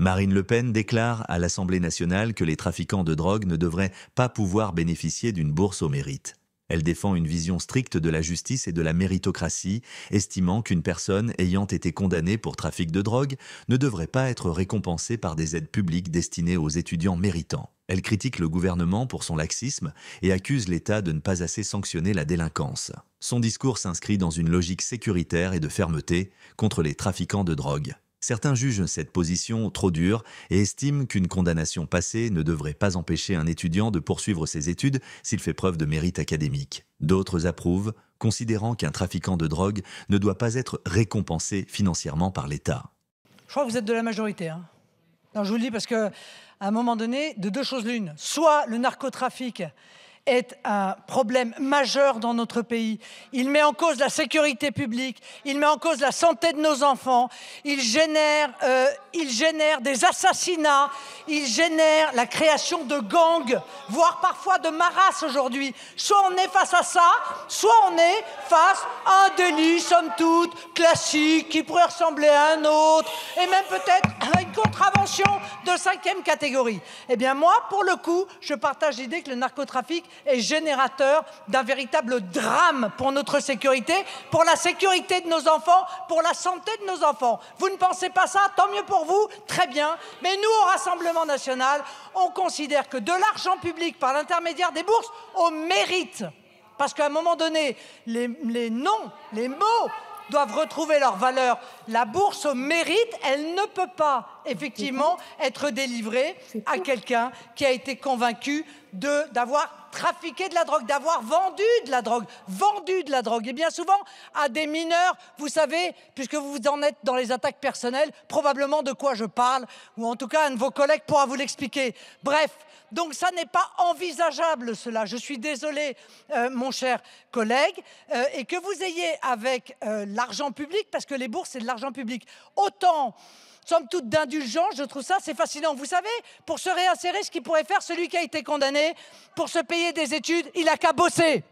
Marine Le Pen déclare à l'Assemblée nationale que les trafiquants de drogue ne devraient pas pouvoir bénéficier d'une bourse au mérite. Elle défend une vision stricte de la justice et de la méritocratie, estimant qu'une personne ayant été condamnée pour trafic de drogue ne devrait pas être récompensée par des aides publiques destinées aux étudiants méritants. Elle critique le gouvernement pour son laxisme et accuse l'État de ne pas assez sanctionner la délinquance. Son discours s'inscrit dans une logique sécuritaire et de fermeté contre les trafiquants de drogue. Certains jugent cette position trop dure et estiment qu'une condamnation passée ne devrait pas empêcher un étudiant de poursuivre ses études s'il fait preuve de mérite académique. D'autres approuvent, considérant qu'un trafiquant de drogue ne doit pas être récompensé financièrement par l'État. Je crois que vous êtes de la majorité. Non, je vous le dis parce qu'à un moment donné, de deux choses l'une. Soit le narcotrafic est un problème majeur dans notre pays. Il met en cause la sécurité publique, il met en cause la santé de nos enfants, il génère des assassinats, il génère la création de gangs, voire parfois de maras aujourd'hui. Soit on est face à ça, soit on est face à un délit, somme toute, classique, qui pourrait ressembler à un autre, et même peut-être à une contravention de 5e catégorie. Eh bien moi, pour le coup, je partage l'idée que le narcotrafic est générateur d'un véritable drame pour notre sécurité, pour la sécurité de nos enfants, pour la santé de nos enfants. Vous ne pensez pas ça? Tant mieux pour vous, très bien. Mais nous, au Rassemblement national, on considère que de l'argent public par l'intermédiaire des bourses au mérite. Parce qu'à un moment donné, les noms, les mots doivent retrouver leur valeur. La bourse au mérite, elle ne peut pas, effectivement, être délivrée à quelqu'un qui a été convaincu d'avoir trafiqué de la drogue, d'avoir vendu de la drogue. Et bien souvent, à des mineurs, vous savez, puisque vous en êtes dans les attaques personnelles, probablement de quoi je parle, ou en tout cas, un de vos collègues pourra vous l'expliquer. Bref, donc ça n'est pas envisageable, cela. Je suis désolé, mon cher collègue, et que vous ayez avec l'argent public, parce que les bourses, c'est de l'argent public, autant, somme toute, d'indulgence, je trouve ça, c'est fascinant. Vous savez, pour se réinsérer, ce qu'il pourrait faire, celui qui a été condamné, pour se payer des études, il n'a qu'à bosser.